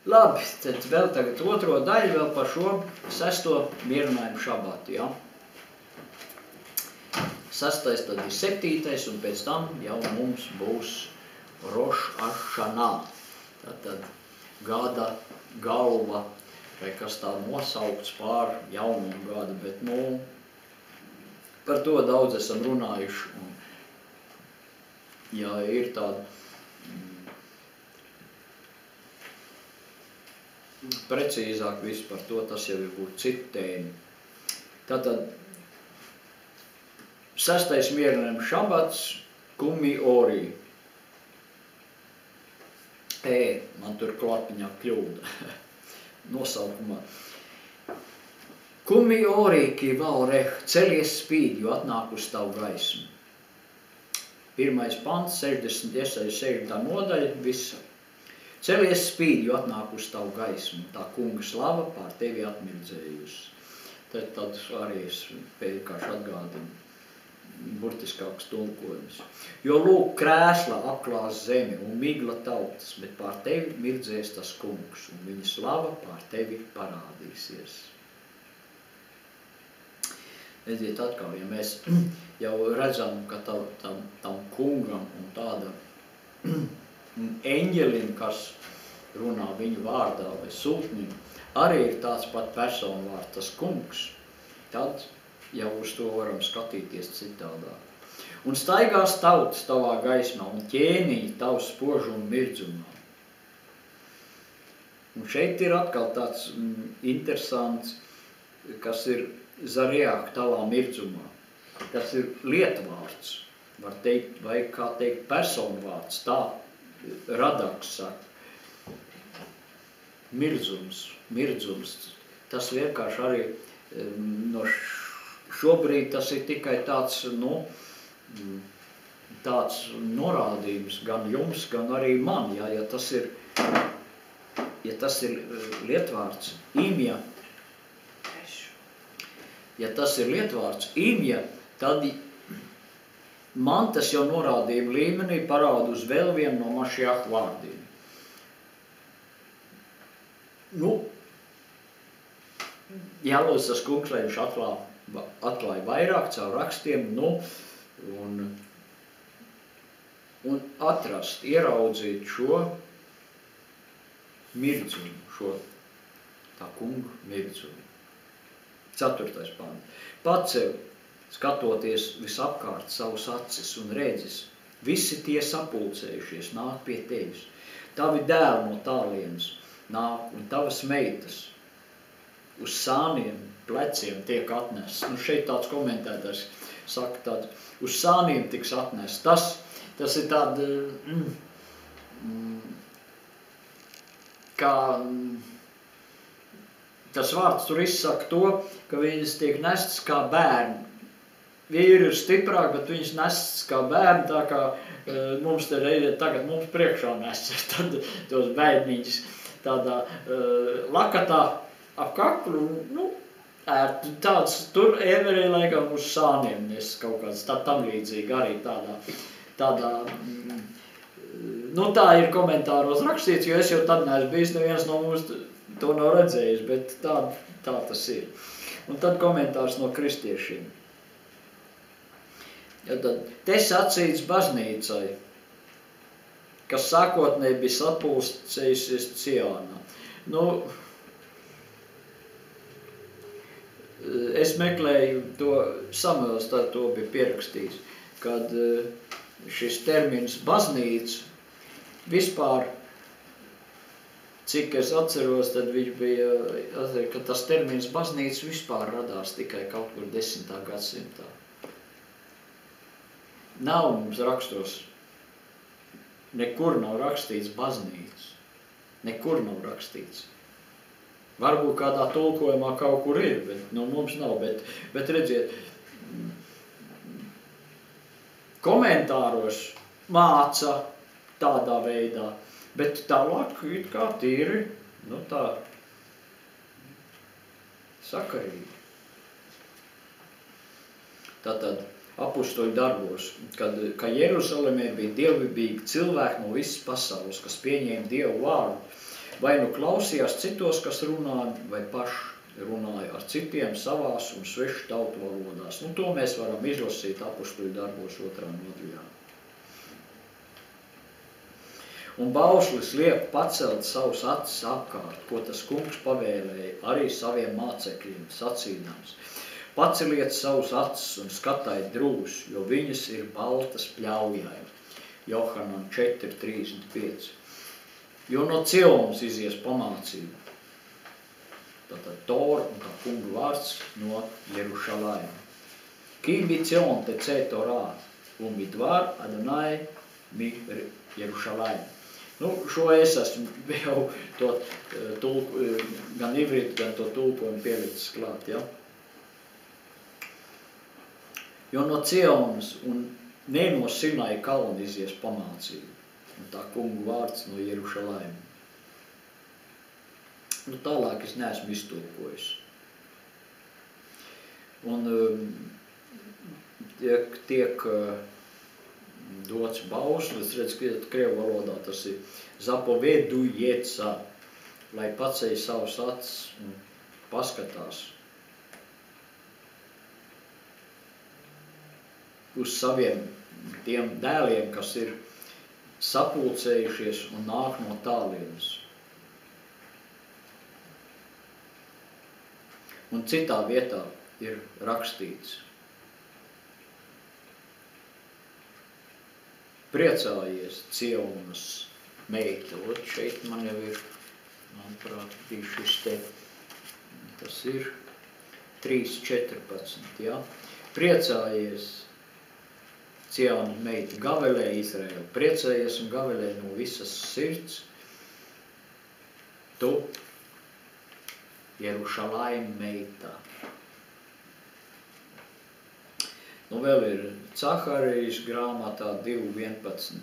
Labi, tad vēl tagad otro daļu vēl par šo 6. mierinājumu šabatu, ja? 6. tad ir 7. un pēc tam jau mums būs Roš Ašanā. Tātad gada galva, vai kas tā nosaukts pār jauno gadu, bet par to daudz esam runājuši. Un, ja ir tāda precīzāk viss par to, tas jau ir būt citu tēmu. Tātad 6. mierinājums šabats, Kumi Orī. Man tur klapiņā kļūda nosaukumā. Kumi Orī ki vaureh, celies spīd, jo atnāk uz tavu gaismu. 1. pants, 60. nodaļa, visa. Celies spīd, jo atnāk uz tavu gaismu, tā kunga slava pār tevi atmirdzējusi. Tad arī es pēdkārši atgādinu burtiskāks tulkojums. Jo lūk, krēsla apklās zemi un migla tautas, bet pār tevi mirdzēs tas kungs, un viņa slava pār tevi parādīsies. Redziet atkal, ja mēs jau redzam, ka tam kungam un tāda eņģelim, kas runā viņu vārdā vai sūtnim, arī ir tāds pat personu vārds, tas kungs, tad jau uz to varam skatīties citādāk. Un staigās tautas tavā gaismā un ķēniņi tavu spožumu mirdzumā. Un šeit ir atkal tāds interesants, kas ir Zariāk tavā mirdzumā. Tas ir lietvārds, var teikt, vai kā teikt personu vārds, tā Radaks saka. Mirdzums. Tas vienkārši arī no šobrīd tas ir tikai tāds, tāds norādījums gan jums, gan arī man, ja tas ir lietvārds, imja. Ja tas ir lietvārds imja, tad man tas jau norādījuma līmenī parāda uz vēl vienu no Mašiaha vārdiem. Jālūdz tas kungs, lai viņš atklāja vairāk caur rakstiem, un atrast, ieraudzīt šo mirdzumu, šo tā kungu mirdzumu. 4. pants. Paceļ, skatoties visapkārt savus acis un redzes, visi tie sapulcējušies, nāk pie tevis. Tavi dēli no tālienes nāk un tavas meitas uz sāniem, pleciem tiek atnests. Šeit tāds komentētājs saka tāds, uz sāniem tiks atnests. Tas ir tāda, kā tas vārds tur izsaka to, ka viņas tiek nestas kā bērni. Vīri ir stiprāk, bet viņas nestas kā bērni, tā kā mums te tagad mums priekšā nestas tad tos bērniņus tādā lakatā ap kaklu, tāds tur everī laikam uz sāniem nes kaut kāds tam līdzīgi arī tādā tā ir komentāros rakstīts, jo es jau tad neesmu bijis, neviens no mums to nav redzējis, bet tā tas ir. Un tad komentārs no kristiešiem. Te sacīts baznīcai, kas sākotnēji bija sapulcējusies Ciānā. Es meklēju to, Samuels to bija pierakstījis, kad šis termins baznīca vispār, cik es atceros, tad viņš bija, ka tas termins baznīca vispār radās tikai kaut kur 10. gadsimtā. Nav mums rakstos, nekur nav rakstīts baznīca, nekur nav rakstīts. Varbūt kādā tulkojumā kaut kur ir, bet mums nav, bet redziet, komentāros māca tādā veidā, bet tālāk it kā tīri, tā sakarīgi. Tātad apustuļu darbos, ka Jeruzalemē bija dievbijīgi cilvēki no visas pasaules, kas pieņēma Dievu vārdu, vai nu klausījās citos, kas runāja, vai paši runāja ar citiem savās un svešu tautu valodās. Nu, to mēs varam izlasīt Apostuļu darbos 2. nodaļā. Un bauslis liek pacelt savus acis apkārt, ko tas kungs pavēlēja arī saviem mācekļiem, sacīdams. Paceliet savus acis un skatājiet drūs, jo viņas ir baltas pļaujai. Johanan 4:35. Jo no Cionas izies pamācība. Tātad Tora un kā kunga vārds no Jerušalaima. Ki bicion tecē Torā, un midvar Adonai mi Jerušalaima. Nu, šo es esmu jau to gan ivrit, gan to tulkojumu pielicis klāt, ja? Jo no Cionas un ne no Sinai kalna izies pamācība. Un tā kungu vārds no Jerušalaima. Nu, tālāk es neesmu iztulkojis. Un tiek dots bauslis, redz, krievu valodā tas ir zapovedujeca, lai paceļ savus acis un paskatās uz saviem tiem dēliem, kas ir sapulcējušies un nāk no tālienes. Un citā vietā ir rakstīts: priecājies, Cionas meita. Ot, šeit man jau ir, manuprāt, bija šis te, tas ir 3.14, ja? Priecājies, Cionas meita, gavelē Izraēlu, priecājies un gavelē no visas sirds, tu, Jerušalaima meitā. Nu, vēl ir Caharijas grāmatā 2.11.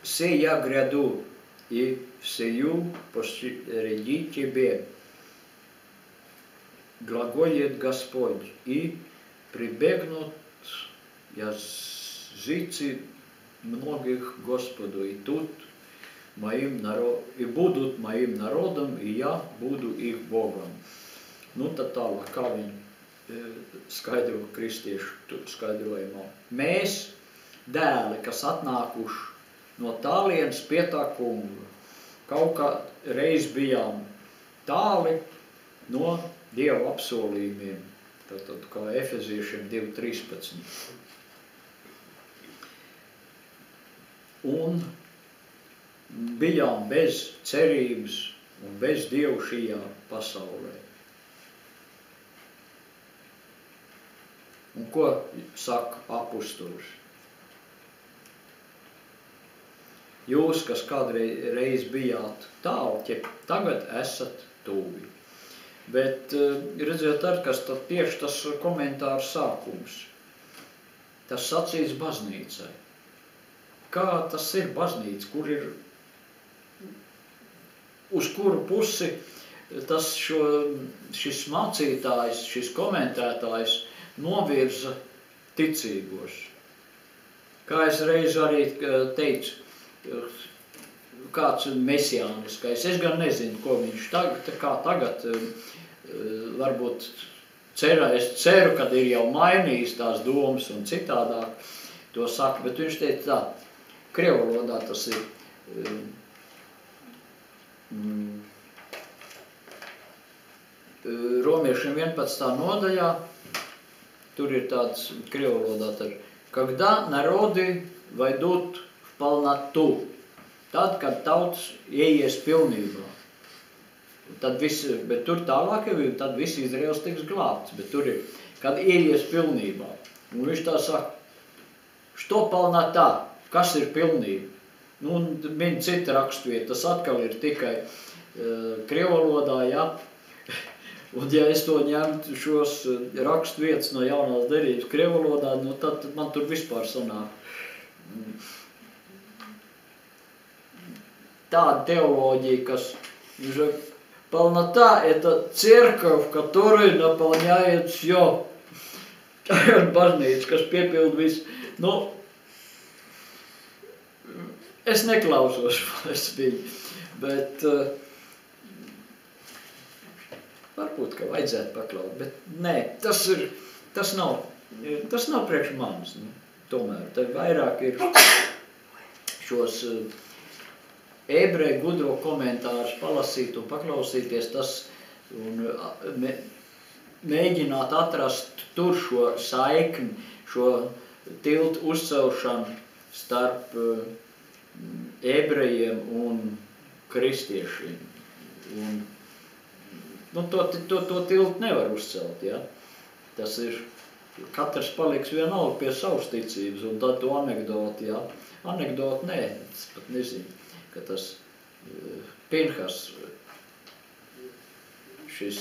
Все я гряду, и всею посреди тебе глаголит Господь, и прибегнут языцы многих Господу, и тут и будут моим народом, и я буду их Богом. Nu, tad tālāk, kā viņi skaidro kristiešu skaidrojumā. Mēs, dēli, kas atnākuši no tālienes pie tā kunga, kaut kā reiz bijām tāli no Dieva apsolījumiem, tātad kā Efeziešiem 2.13. Un bijām bez cerības un bez Dievu šajā pasaulē. Un ko saka apustulis? Jūs, kas kādreiz bijāt tālu, tagad esat tuvi. Bet, redziet, kas tad tieši tas komentārs sākums. Tas sacīts baznīcai. Kā tas ir baznīca, kur ir, uz kuru pusi tas šis mācītājs, šis komentētājs novirza ticīgos. Kā es reiz arī teicu, kāds mesiāniskais, es gan nezinu, ko viņš tagad varbūt es ceru, kad ir jau mainījis tās domas un citādāk to saka, bet viņš teica tā, krievu valodā tas ir Romiešiem 11. nodaļā, tur ir tāds krievu valodā, когда народы войдут в полноту, tad, kad tauts ieies pilnībā. Tad bet tur tālāk jau ir, tad viss Izraels tiks glābts, bet tur ir, kad ieies pilnībā. Un viņš tā saka, što полнота, kas ir pilnība? Nu, un viņa cita rakstvieta, tas atkal ir tikai krievu valodā, ja? Un ja es to ņemtu šos rakstvietas no jaunās derības krievu valodā, nu tad man tur vispār sanāk tāda teoloģija, kas полнота – это церковь, которая наполняет все. Baznīca, kas piepild visu. Nu, Es neklausos vairs viņu, bet varbūt, ka vajadzētu paklaut, bet nē, tas nav priekš manis. Tomēr, tad vairāk ir šos ebreju gudro komentārus palasīt un paklausīties tas un mēģināt atrast tur šo saikni, šo tiltu uzcelšanu starp ebrejiem un kristiešiem. Un, to tiltu nevar uzcelt, ja? Tas ir, katrs paliks vienalga pie savas ticības, un tad to anekdoti, ja? Anekdoti nē, es pat nezinu, ka tas Pinhas, šis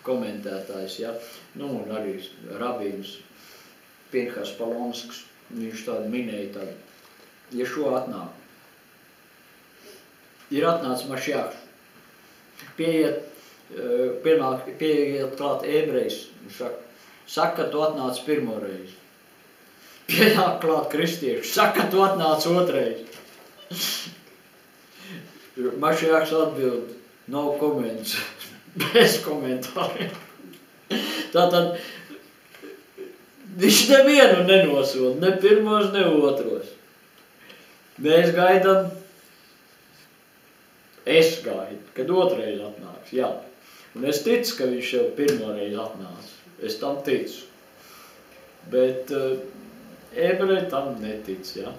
komentētājs, ja? Nu, un arī rabīns Pinhas Palonsks, viņš tādu minēja tādu, ja šo atnāk, ir atnācis Mašjāks, pieiet klāt ebrejs, saka, ka tu atnāc pirmo reizi. Pienāk klāt kristieši, saka, ka tu atnāc otrais. Mašjāks atbild, no comments, bez komentāriem. Tātad, viņš nevienu nenosod, ne pirmos, ne otros. Mēs gaidām, es gaidu, kad otrais atnāks, jā. Un es ticu, ka viņš jau pirmoreiz atnāca. Es tam ticu. Bet ebreji tam netic, jā.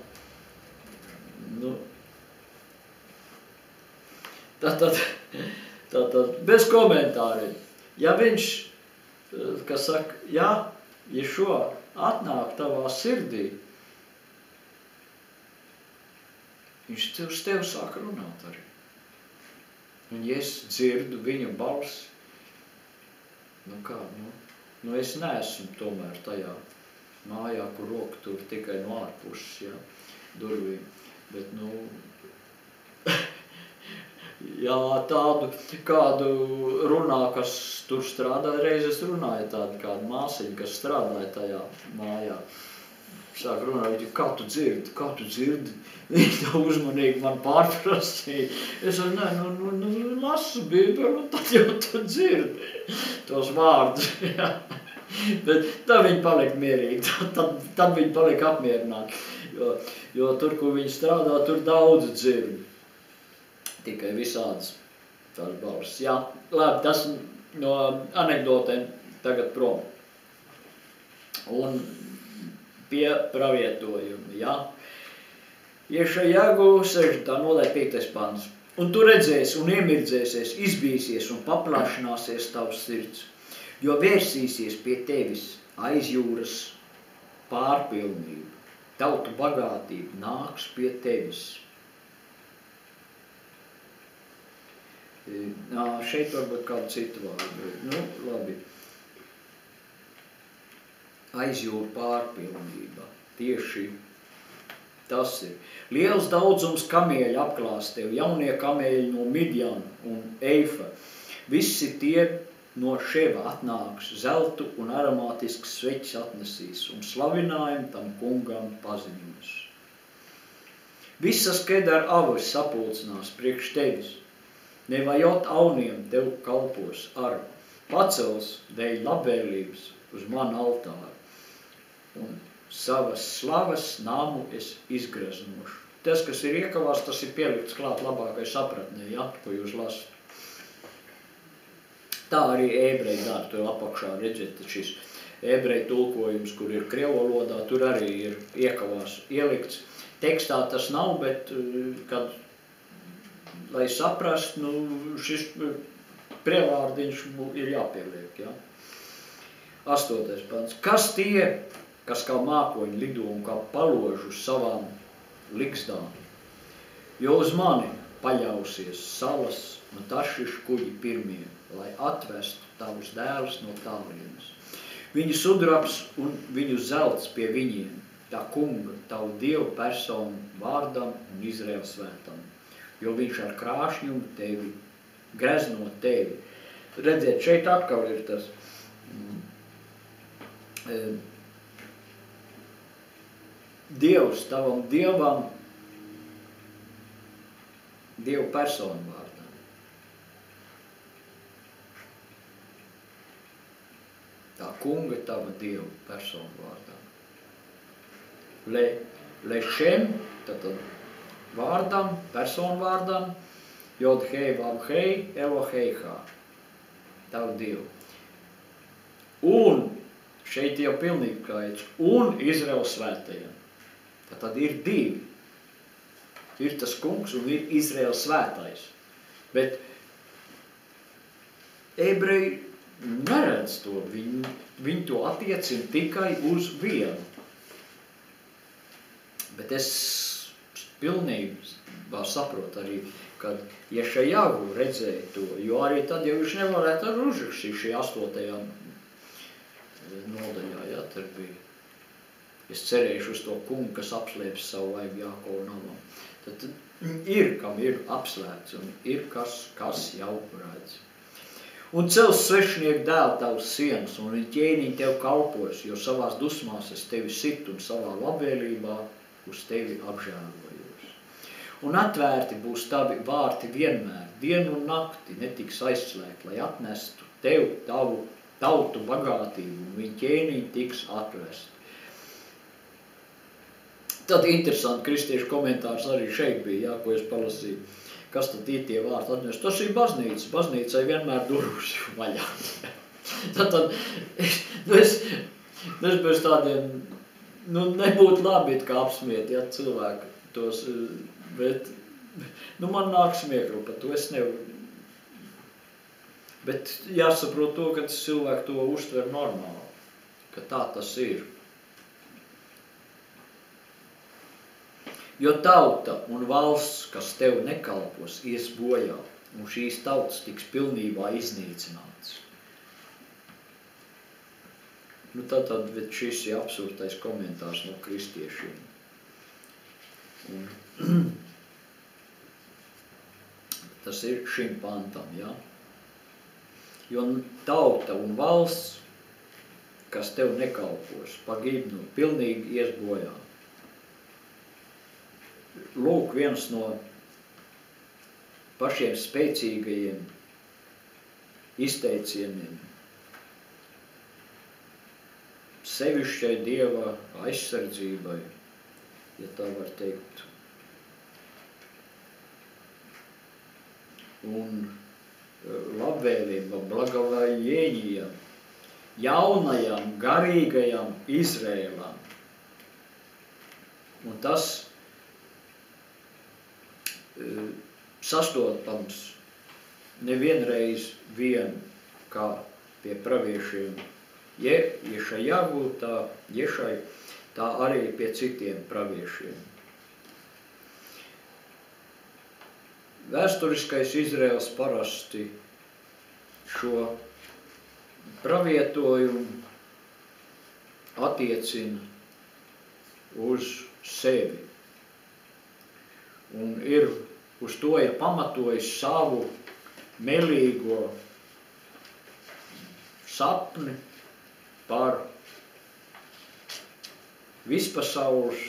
Nu, tātad, bez komentāriem. Ja viņš, kas saka, jā, ja šo atnāk tavā sirdī, viņš uz tevi sāk runāt arī. Un ja es dzirdu viņa balsi, es neesmu tomēr tajā mājā, kur roka tur tikai no ārpuses, ja, durvīm. Bet, jā, tādu kādu runā, kas tur strādā, reiz es runāju tādu kādu māsiņu, kas strādāja tajā mājā. Sāk runāt, kā tu dzirdi? Viņi tā uzmanīgi man pārprasīja. Es lasu Bībeli, un tad jau tu dzirdi tos vārdus. Ja. Bet tad viņi palika mierīgi, tad viņi palika apmierināti. Jo tur, kur viņi strādā, tur daudz dzirdi. Tikai visādas tās balsis. Jā, labi, tas no anekdotēm tagad prom. Un pie pravietojuma, ja? Iešajagu 6. nodaļa 5. pants. Un tu redzēsi un iemirdzēsies, izbīsies un paplašināsies tavs sirds, jo vērsīsies pie tevis aiz jūras pārpilnība, tautu bagātība nāks pie tevis. Šeit varbūt kādu citu vārdu. Labi. Aizjūra pārpilnība. Tieši tas ir. Liels daudzums kamieļu apklās tevi, jaunie kamieļi no Midjana un Eifa. Visi tie no Ševa atnāks, zeltu un aromātisks sveķis atnesīs un slavinājumu tam kungam paziņos. Visas Kedara avas sapulcinās priekš tevis, nevajot auniem tev kalpos ar pacels dēļ labvēlības uz manu altāru. Un savas slavas namu es izgreznošu. Tas, kas ir iekavās, tas ir pielikts klāt labākai sapratnē, ja, ko jūs lasat. Tā arī ebreji dara, tur apakšā redzēt šis ebreju tulkojums, kur ir krievu valodā, tur arī ir iekavās ielikts. Tekstā tas nav, bet, kad, lai saprast, šis prievārdiņš ir jāpieliek, ja. 8. pants. Kas tie, kas kā mākoņi lido un kā palož uz savām ligzdām, jo uz mani paļausies salas un tašišu kuģi pirmie, lai atvestu tavus dēlus no tālienes. Viņu sudrabs un viņu zelts pie viņiem, tā kunga, tavu dievu personu vārdam un Izraēla svētam, jo viņš ar krāšņumu tevi, greznot tevi. Redziet, šeit atkal ir tas Dievs tavam dievam Dievu personu vārdā. Tā kunga tava Dievu personu vārdā. Lešem, tātad vārdam, personu vārdam, jod hei, vav hei, Eloheiha, tavu Dievu. Un, šeit jau pilnīgi kaits, un Izraels svētajiem. Tātad ir divi. Ir tas kungs un ir Izraels svētais. Bet ebreji neredz to, viņi to attiecina tikai uz vienu. Bet es pilnībā saprotu arī, kad Ješajahu redzēja to, jo arī tad jau viņš nevarētu ar uzrakstīt šī 8. nodaļā, ja, tur bija. Es cerēšu uz to kungu, kas apslēps savu vaigu Jākovu namam. Tad ir, kam ir apslēpts, un ir kas jau redz. Un cels svešnieku dēlu tavs sienas, un viņi ķēniņi tev kalpos, jo savās dusmās es tevi situ un savā labvēlībā uz tevi apžēlojos. Un atvērti būs tavi vārti vienmēr, dienu un nakti netiks aizslēgt, lai atnestu tev tavu tautu bagātību, un viņi ķēniņi tiks atvest. Tad interesanti kristiešu komentārs arī šeit bija, jā, ko es palasīju. Kas tad ir tie vārti atnest? Tas ir baznīca. Baznīcai vienmēr durvis vaļā. Tad es bez tādiem, nebūtu labi, kā apsmiet, ja, cilvēki tos, bet, man nāk smieklu par to, es nevaru. Bet jāsaprot to, ka cilvēki to uztver normāli, ka tā tas ir. Jo tauta un valsts, kas tev nekalpos, ies bojā, un šīs tautas tiks pilnībā iznīcināts. Tātad šis ir absurdais komentārs no kristiešiem. Un tas ir šim pantam, ja? Jo tauta un valsts, kas tev nekalpos, pagibnu, pilnīgi ies bojā. Lūk, viens no pašiem spēcīgajiem izteicieniem sevišķai Dieva aizsardzībai, ja tā var teikt. Un labvēlība, blagovājieņijam, jaunajam, garīgajam Izrēlam. Un tas sastopams nevienreiz vien, kā pie praviešiem Ješajahu, tā arī pie citiem praviešiem. Vēsturiskais Izraels parasti šo pravietojumu attiecina uz sevi. Un uz to ir pamatojis savu melīgo sapni par vispasaules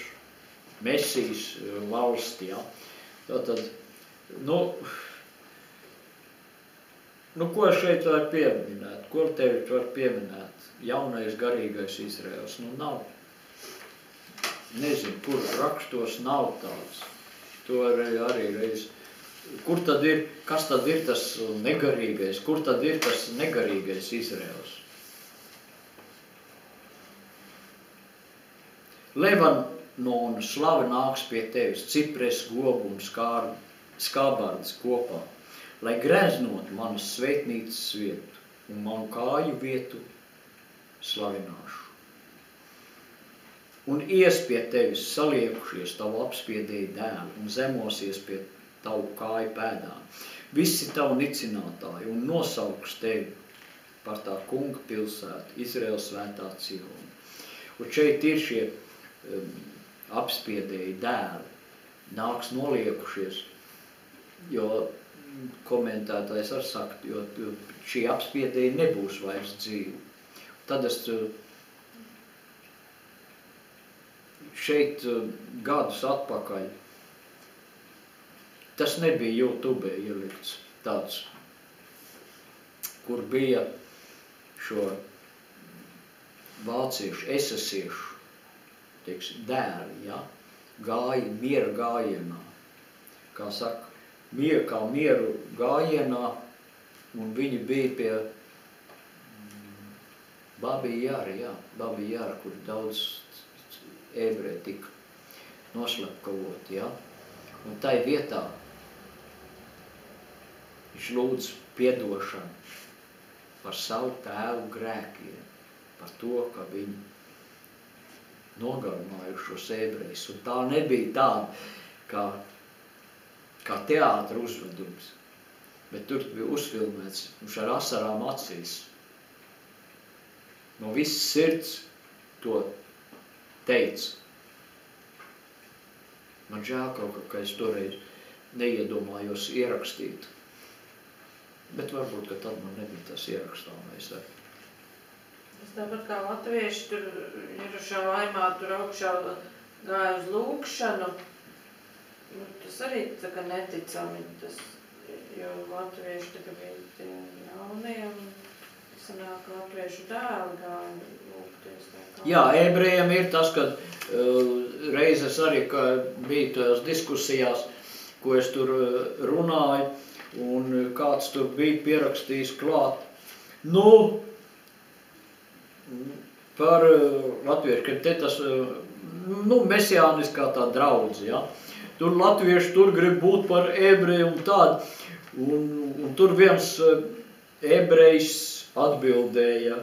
Mesijas valsti. Ja? Tātad, ko šeit var pieminēt? Ko tevi var pieminēt? Jaunais garīgais Izraels. Nav. Nezinu, kur rakstos nav tāds. To arī reiz. Kur tad ir, kas tad ir tas negarīgais? Kur tad ir tas negarīgais Izraels? Levanona slava nāks pie tevis, cipres, gobu un skābardas kopā, lai greznot manas svētnīcas vietu un manu kāju vietu slavināšu. Un ies pie tevis saliekušies tavu apspiedēju dēlu un zemosies pie tavu kāju pēdām. Visi tavu nicinātāji un nosauks tevi par tā kunga pilsētu, Izraels svētā Ciona. Un šeit ir šie apspiedēji dēli, nāks noliekušies, jo komentētājs var sakt, jo šī apspiedēji nebūs vairs dzīvi. Tad es šeit gadus atpakaļ tas nebija YouTube ielikts tāds, kur bija šo vāciešu, esesiešu, teiksim, dēli, ja, gāja miera gājienā. Kā saka, kā mieru gājienā, un viņi bija pie Babija Jāra, kur daudz ebreji tika noslepkavoti, ja. Un tai vietā viņš lūdz piedošanu par savu tēvu grēkiem, par to, ka viņi nogalinājušos ebrejus. Un tā nebija tāda, kā teātra uzvedums, bet tur bija uzfilmēts, viņš ar asarām acīs. No visas sirds to teica. Man žēl kaut ka es toreiz neiedomājos ierakstīt. Bet varbūt, ka tad man nebija tas ierakstāmais arī. Tas tāpat kā latvieši tur Jerušalaimā tur augšā gāja uz lūkšanu. Tas arī tā kā neticami, jo latvieši tagad bija tie jaunie, sanāk latviešu dēli gāja lūgties. Jā, ebrejiem ir tas, kad reizes arī, ka bija tajās diskusijās, ko es tur runāju, un kāds tur bija pierakstījis klāt. Nu, par latviešu, ka te tas, mesiāniskā tā draudze, ja. Tur latvieši tur grib būt par ebreju un tādu, un tur viens ebrejs atbildēja,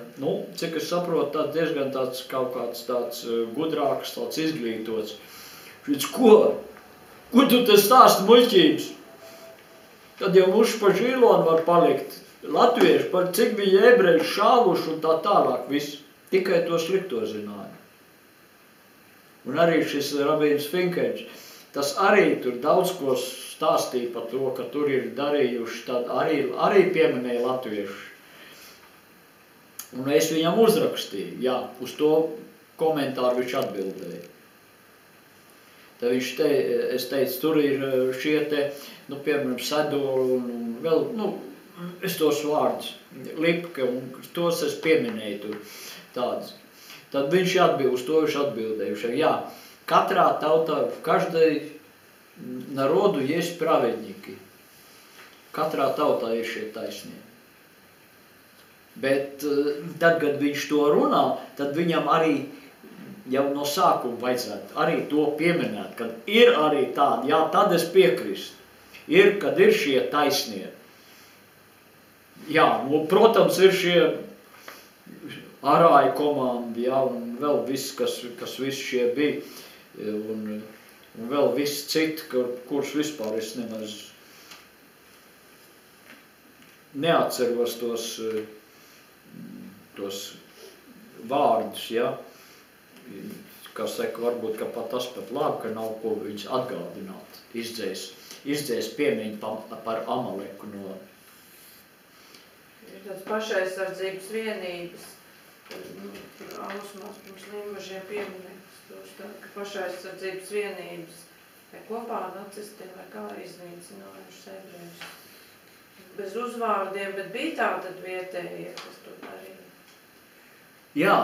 cik es saprotu, tāds diezgan tāds kaut kāds tāds gudrāks, tāds izglītots. Viņš, ko tu te stāsti muļķības? Tad jau muši pa žīlonu var palikt. Latvieši, par cik viņi ebreji šāvuši un tā tālāk visu. Tikai to slikto zināja. Un arī šis rabīns Finkēns, tas arī tur daudz ko stāstīja par to, ka tur ir darījuši, tad arī pieminēja latvieši. Un es viņam uzrakstīju, jā, uz to komentāru viņš atbildēja. Tad es teicu, tur ir šie te, piemēram, Sedoli un vēl, es tos vārdus, Lipke, un tos es pieminēju tur tādas. Tad viņš uz to viņš atbildēja, jā, katrā tautā, каждый народу есть праведники. Katrā tautā ir šie taisnie. Bet tad, kad viņš to runā, tad viņam arī jau no sākuma vajadzētu arī to pieminēt, kad ir arī tādi, jā, tad es piekrīstu. Kad ir šie taisnie. Jā, protams, ir šie arāju komandi, jā, un vēl viss, kas visi šie bija, un vēl viss citi, kurus vispār es nemaz neatceros tos vārdus, ja, kas saka, varbūt, ka pat tas pat labi, ka nav ko viņus atgādināt, izdzēs piemiņu par Amaleku no. Ir tāds pašaizsardzības vienības, tur Ausmās pirms Limbažiem pieminēts, ka pašaizsardzības vienības vai kopā ar nacistiem vai kā iznīcinājuši ebrejus. Bez uzvārdiem, bet bija tātad vietējie, kas tur darīja. Jā,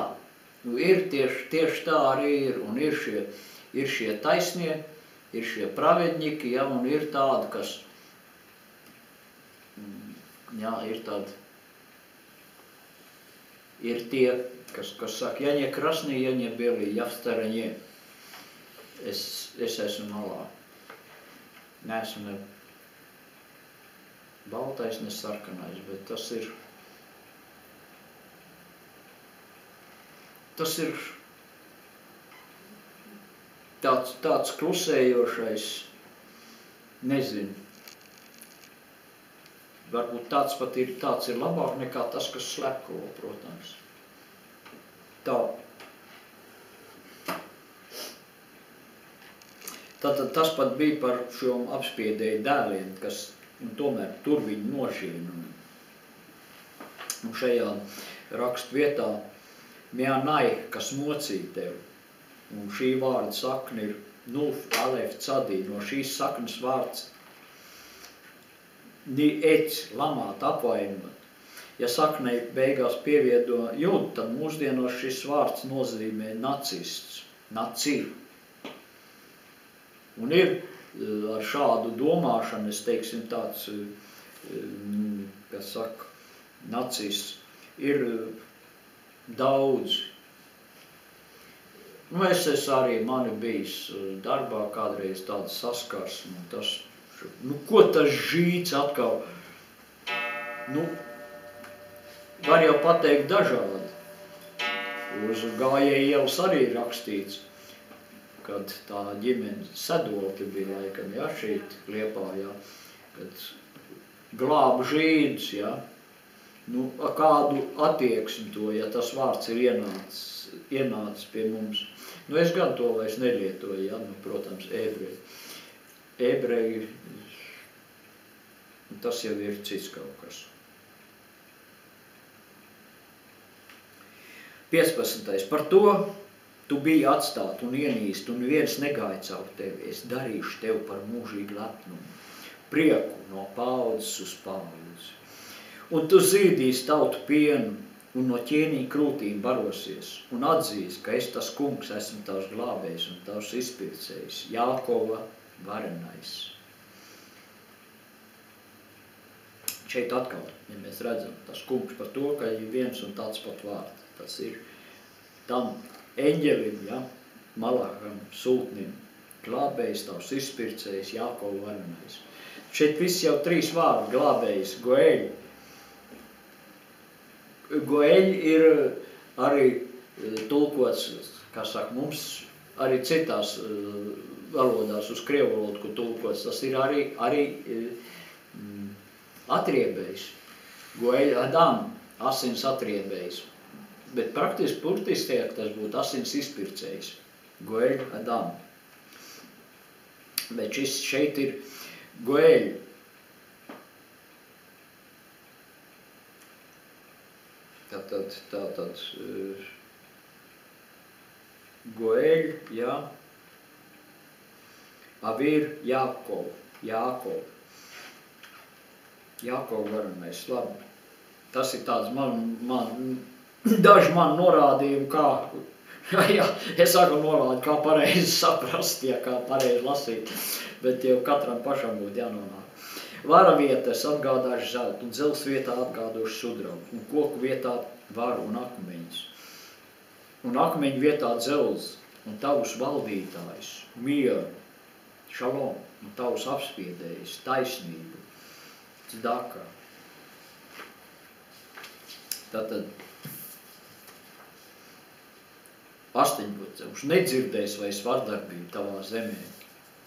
ir tieši tā arī ir, un ir šie taisnie, ir šie pravedņiki, ja, un ir tādi, kas, jā, ir tādi, ir tie, kas saka, ja nie krasnī, ja nie bielī, ja v staraņie, es esmu malā, neesmu ne baltais, ne sarkanais, bet tas ir tāds klusējošais, nezinu, varbūt tāds ir labāk nekā tas, kas slepkavo, protams. Tā. Tātad tas pat bija par šo apspiedēju dēliem, kas, un tomēr tur viņi nošīna. Un šajā rakstvietā Mianai, kas mocīja tevi, un šī vārda sakna ir Nuf, Alef, Cadī, no šīs saknas vārds ni ec, lamāt, apvainot. Ja saknei beigās pieviedo jūdu, tad mūsdienos šis vārds nozīmē nacists, nacī. Un ir ar šādu domāšanu, es teiksim tāds, kas saka, nacists, ir daudz. Nu, es arī mani bijis darbā kādreiz tāda saskarsme, tas, ko tas žīts atkal, var jau pateikt dažādi. Uz Gājēja ielas arī rakstīts, kad tā ģimene Sedoti bija laikam, šeit Liepājā, kad glāba žīdus, kādu attieksmi to, ja tas vārds ir ienācis pie mums. Es gan to vairs nelietoju, protams, ebreji, tas jau ir cits kaut kas. 15. Par to tu biji atstāt un ienīst, un viens negāja caur tevi. Es darīšu tev par mūžīgu lepnumu, prieku no paaudzes uz paudzi. Un tu zīdīsi tautu pienu, un no ķēniņa krūtīm barosies, un atzīs, ka es tas kungs esmu tavs glābējs un tavs izpircējs, Jākova varenais. Šeit atkal, ja mēs redzam, tas kungs par to, ka ir viens un tāds pat vārds. Tas ir tam eņģelim, malākam sūtnim, glābējs, tavs izpircējs, Jākova varenais. Šeit viss jau 3 vārdi, glābējs, goeļ. Goeļ ir arī tulkots, kā saka, mums arī citās valodās uz krievu valodu, kur tulkots, tas ir arī atriebējs. Goeļ Adam, asins atriebējs. Bet praktiski burtiski tiek, tas būtu asins izpircējs. Goeļ Adam. Bet šis šeit ir goeļ. Tātad goeļ, avir Jākov. Jākov varenais, labi. Tas ir tāds daži man norādījumi, es saku norādi, kā pareizi saprast, kā pareizi lasīt, bet jau katram pašam būtu jānonāk. Vara vietā es atgādāšu zeltu, un dzels vietā atgādošu sudrabu, un koku vietā varu un akmeņus. Un akmeņu vietā dzels, un tavus valdītājs, mieru, šalom, un tavus apspiedējus, taisnību, tzedakā. Tātad 18. Nedzirdēs vairs vardarbību tavā zemē,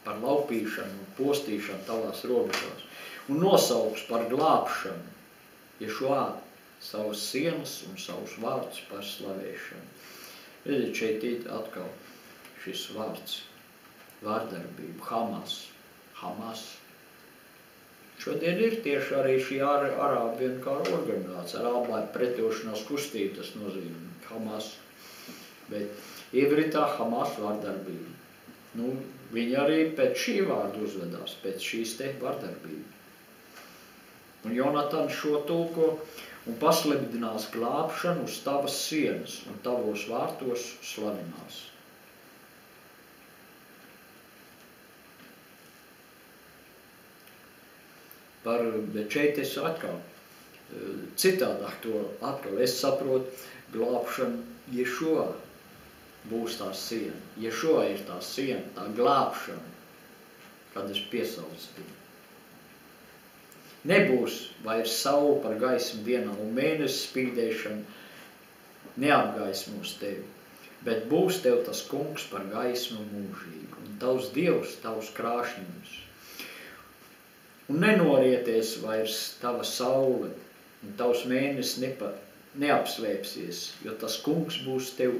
par laupīšanu un postīšanu tavās robežās, un nosauks par glābšanu, Ješuā, savas sienas un savus vārdus par slavēšanu. Redziet, šeit ir atkal šis vārds, vārdarbība, Hamas. Šodien ir tieši arī šī arābu vienkāra organizācija, arābā pretošanās kustība, tas nozīmē Hamas. Bet ievritā Hamas vārdarbība. Viņi arī pēc šī vārda uzvedās, pēc šīs te vārdarbība. Un Jonatans šo tulko un paslibdinās glābšanu uz tavas sienas un tavos vārtos slavinās. Bet šeit es atkal citādāk to es saprotu, glābšanu Ješuā būs tā siena. Ješuā ir tā siena, tā glābšana, kad es piesaucu viņu. Nebūs vairs saule par gaismu dienā un mēnesis spīdēšana neapgaismos tevi, bet būs tev tas kungs par gaismu mūžīgu un tavs dievs, tavs krāšņums. Un nenorieties vairs tava saule un tavs mēnesis neapslēpsies, jo tas kungs būs tev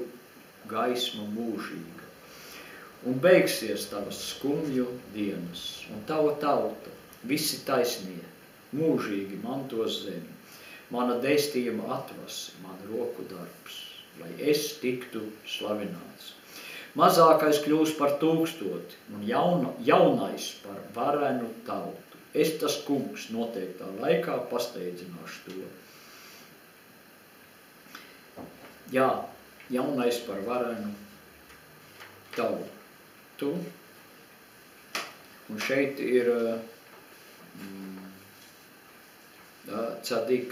gaisma mūžīga. Un beigsies tavas skumju dienas, un tava tauta, visi taisnie, mūžīgi mantos zemi. Mana dēstījuma atvasi, man roku darbs, lai es tiktu slavināts. Mazākais kļūs par 1000 un jaunais par varenu tautu. Es tas kungs noteiktā laikā pasteidzināšu to. Jā, jaunais par varenu tautu. Un šeit ir cadir,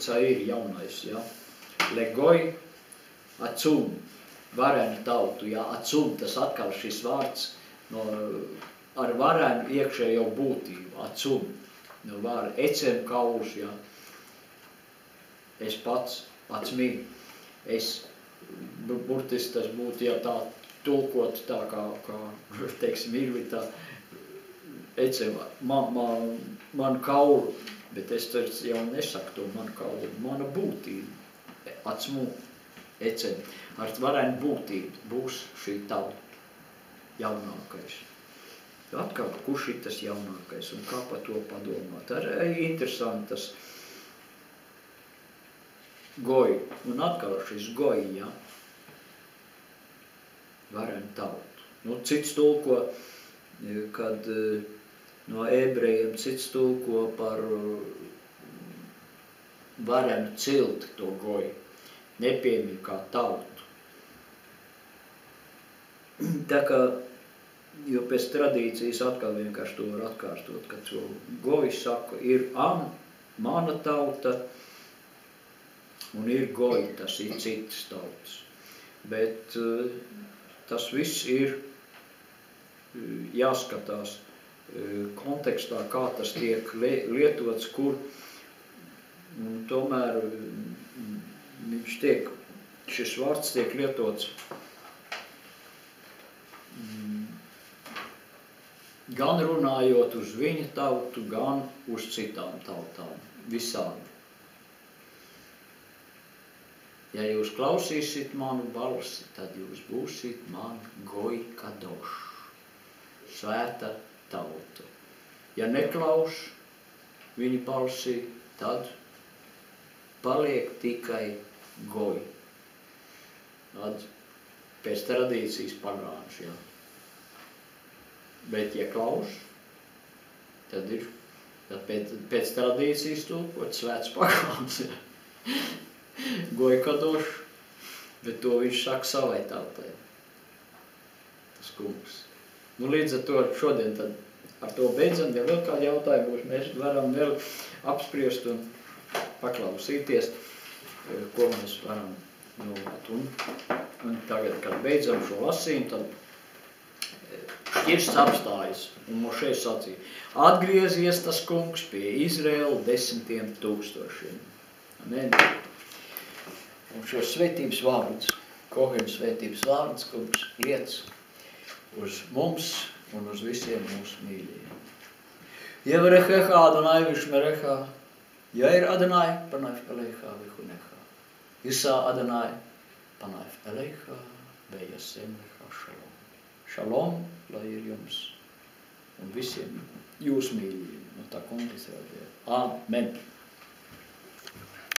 cair jaunais, ja. Legoj, acum, varenu tautu, ja. Acum, tas atkal šis vārds no, ar varenu iekšējo būtību, acum, no vāra, ecem kauls, ja. Es pats, acmī, es, burtiski tas būtu, ja tā tulkot tā kā teiksim, ir tā, ecem, man kaulu, bet es jau nesaku to man kaulu, mana būtība, acmu, ecem, ar varenu būtību būs šī tauta, jaunākais. Atkal, kurš ir tas jaunākais un kā par to padomāt? Arī interesanti tas goji, un atkal šis goji, ja, varenu tautu. Nu, cits tulko, kad no ebrejiem cits tulko par varenu cilti to goju, nepiemīl kā tautu. Tā kā, jo pēc tradīcijas atkal vienkārši to var atkārtot, kad to goju saka, ir mana tauta un ir goji, tas ir citas tautas. Bet tas viss ir jāskatās kontekstā, kā tas tiek lietots, kur tomēr šis vārds tiek lietots gan runājot uz viņa tautu, gan uz citām tautām, visām. Ja jūs klausīsiet manu balsi, tad jūs būsiet man goj kadoš, svēta tauta. Ja neklaus viņa balsi, tad paliek tikai goj. Tad pēc tradīcijas pagāns, ja. Bet ja klaus, tad ir pēc tradīcijas tulkot svēts pagāns, ja. Goja kadošs, bet to viņš saka savai tautai. Tas kungs. Nu, līdz ar to šodien tad ar to beidzam, ja vēl kādi jautājumi būs, mēs varam vēl apspriest un paklausīties, ko mēs varam domāt. Un tagad, kad beidzam šo lasījumu, tad šķirsts apstājas, un Mošē sacīja, atgriezies tas kungs pie Izraela 10 000. Amen. Un šo svētības vārdus, Kohim svētības vārdus, kungs, liec uz mums un uz visiem mūsu mīļajiem. Jevareheha Adonai vishmereha, Jair Adonai panaif eleha vihuneha, Isā Adonai panaif eleha bejasem leha shalom. Shalom, lai ir jums un visiem jūsu mīļajiem no tā kungas rādījā. Amen.